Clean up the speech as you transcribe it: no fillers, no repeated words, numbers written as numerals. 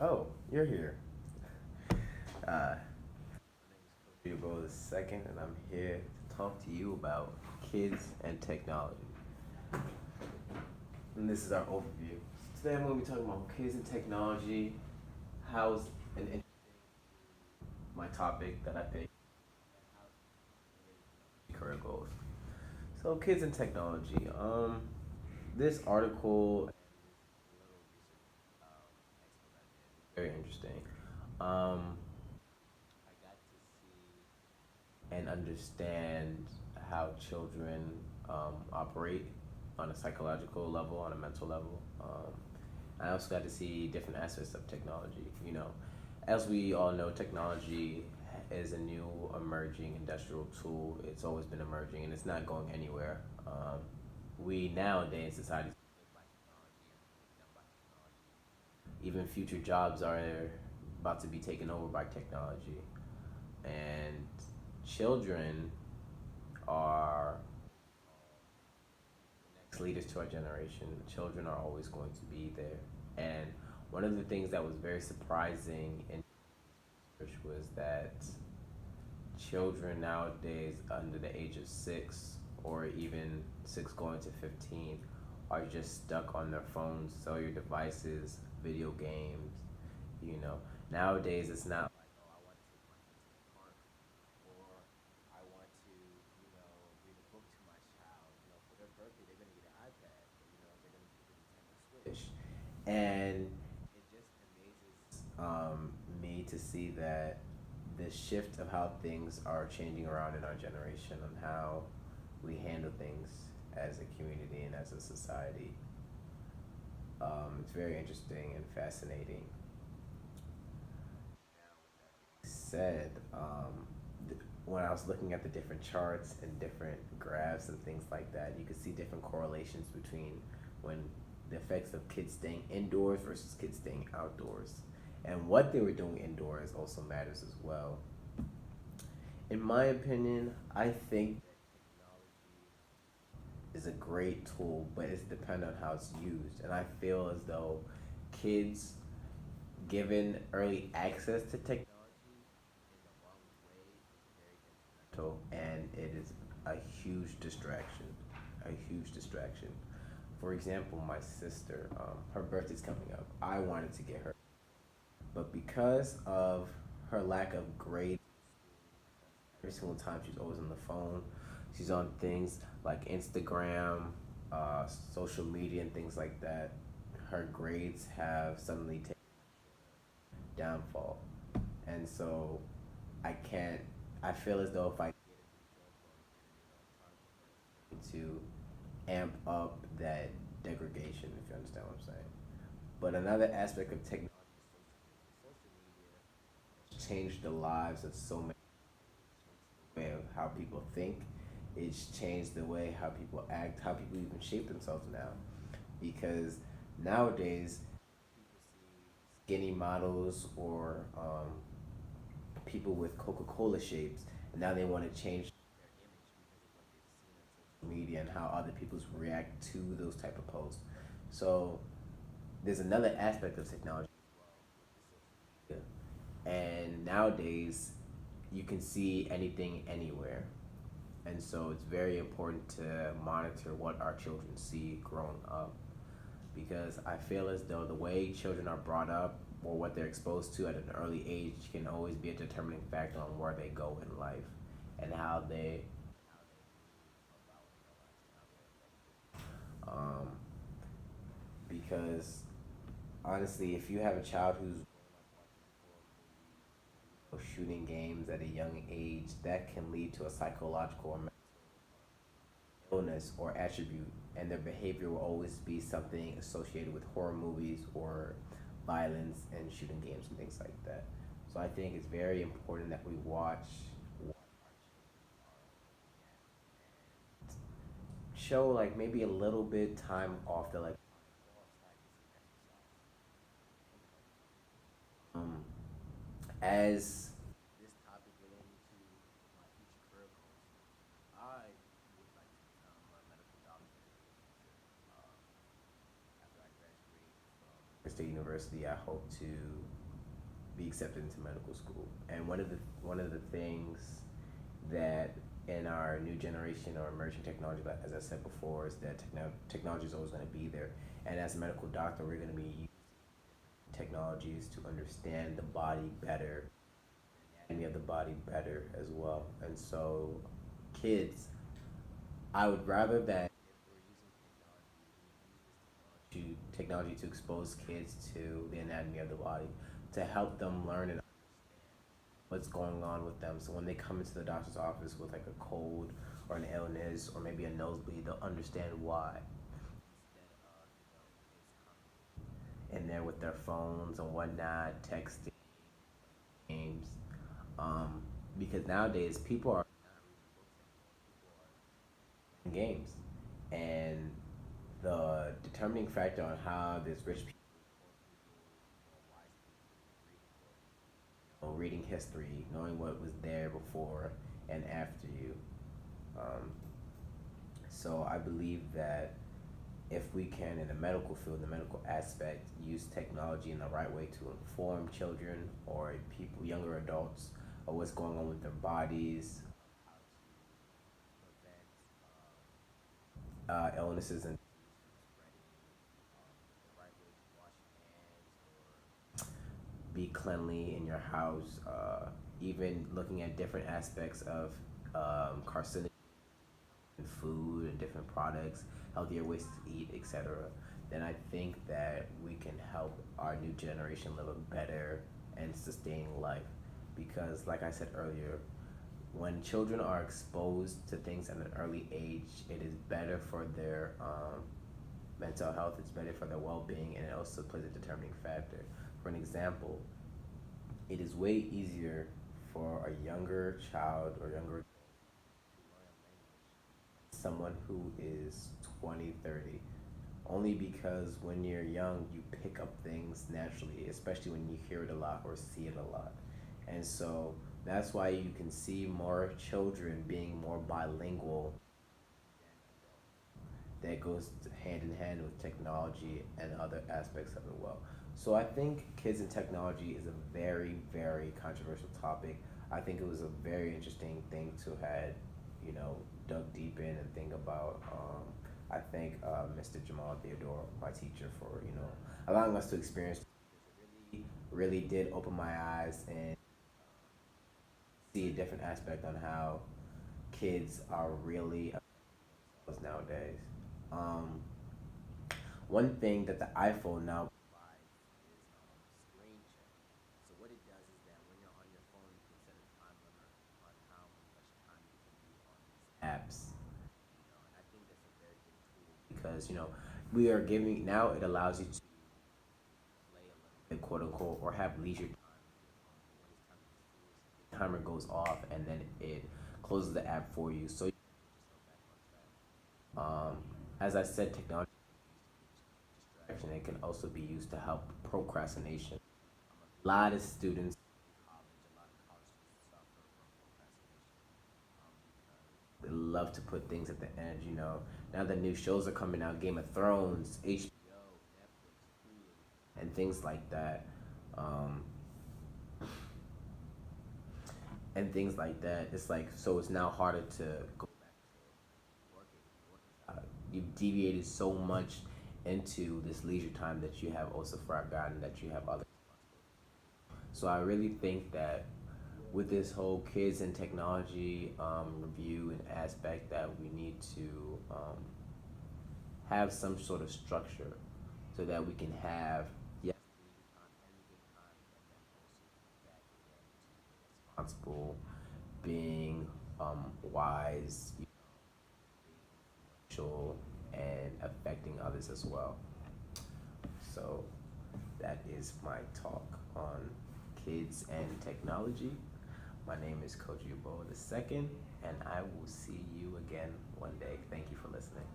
Oh, you're here. My name is Coach the second, and I'm here to talk to you about kids and technology. And this is our overview. Today I'm going to be talking about kids and technology, how's an my topic that I picked, career goals. So kids and technology. This article very interesting. I got to see and understand how children operate on a psychological level, on a mental level. I also got to see different aspects of technology. As we all know, technology is a new emerging industrial tool. It's always been emerging and it's not going anywhere. We nowadays, society, even future jobs are about to be taken over by technology. And children are next leaders to our generation. Children are always going to be there. And one of the things that was very surprising in research was that children nowadays under the age of 6 or even 6 going to 15 are just stuck on their phones, cellular devices, video games. You know, nowadays it's not like, oh, I want to take my kid to the park or I want to, read a book to my child. For their birthday, they're going to get an iPad. They're going to get the Nintendo Switch. And it just amazes me to see that the shift of how things are changing around in our generation and how we handle things as a community and as a society. It's very interesting and fascinating. Said when I was looking at the different charts and different graphs and things like that, you could see different correlations between when the effects of kids staying indoors versus kids staying outdoors. And what they were doing indoors also matters as well. In my opinion, I think is a great tool, but it's dependent on how it's used. And I feel as though kids given early access to technology in the wrong way is very detrimental, and it is a huge distraction. A huge distraction. For example, my sister, her birthday's coming up. I wanted to get her, but because of her lack of grades, every single time she's always on the phone. She's on things like Instagram, social media, and things like that. Her grades have suddenly taken downfall, and so I can't. I feel as though if I to amp up that degradation, if you understand what I'm saying. But another aspect of technology has changed the lives of so many way of how people think. It's changed the way how people act, how people even shape themselves now. Because nowadays, skinny models or people with Coca Cola shapes, and now they want to change media and how other people react to those type of posts. So there's another aspect of technology, and nowadays you can see anything anywhere. And so it's very important to monitor what our children see growing up because I feel as though the way children are brought up or what they're exposed to at an early age can always be a determining factor on where they go in life and how they um, because honestly if you have a child who's shooting games at a young age that can lead to a psychological or mental illness or attribute, and their behavior will always be something associated with horror movies or violence and shooting games and things like that. So I think it's very important that we watch, show like maybe a little bit time off the like um, as this topic relating to my future career goals. I would like to become a medical doctor after I graduate from State University, I hope to be accepted into medical school. And one of the things that in our new generation or emerging technology, like as I said before, is that technology is always going to be there. And as a medical doctor, we're going to be using technologies to understand the body better, anatomy of the body better as well. And so, kids, I would rather that to technology to expose kids to the anatomy of the body, to help them learn and what's going on with them. So when they come into the doctor's office with like a cold or an illness or maybe a nosebleed, they'll understand why. In there with their phones and whatnot, texting, games. Um, because nowadays people are in games, and the determining factor on how this rich people know, reading history, knowing what was there before and after you. Um, so I believe that if we can, in the medical field, the medical aspect, use technology in the right way to inform children or people, younger adults, of what's going on with their bodies, illnesses, and be cleanly in your house, even looking at different aspects of carcinogen in food and different products, healthier ways to eat, etc., then I think that we can help our new generation live a better and sustaining life. Because, like I said earlier, when children are exposed to things at an early age, it is better for their mental health, it's better for their well being, and it also plays a determining factor. For an example, it is way easier for a younger child or younger someone who is 20, 30, only because when you're young, you pick up things naturally, especially when you hear it a lot or see it a lot. And so that's why you can see more children being more bilingual. That goes hand in hand with technology and other aspects of it well. So I think kids and technology is a very, very controversial topic. I think it was a very interesting thing to had, dug deep in and think about. I thank Mr. Jamal Theodore, my teacher, for allowing us to experience. Really, really did open my eyes and see a different aspect on how kids are really nowadays. Um, One thing that the iPhone now provides is screen check. So what it does is that when you're on your phone, you can set a time limit on how much time you can be on these apps. And I think that's a very good tool because we are giving now it allows you to play a little bit, quote unquote, or have leisure time on your phone. But when it's time to school, the timer goes off and then it closes the app for you. So you can get yourself back on track. As I said, technology distraction. It can also be used to help procrastination. A lot of students in college, a lot of college students suffer from procrastination because they love to put things at the end. Now the new shows are coming out, Game of Thrones, HBO, Netflix, Hulu, and things like that. Um, and things like that. It's like so. It's now harder to go back to working. You've deviated so much into this leisure time that you have also forgotten that you have other. So I really think that with this whole kids and technology review and aspect, that we need to have some sort of structure so that we can have yes leisure time and good time, but then also back again to being responsible, being wise, being influential, and affecting others as well. So that is my talk on kids and technology. My name is Coach Ubo II, and I will see you again one day. Thank you for listening.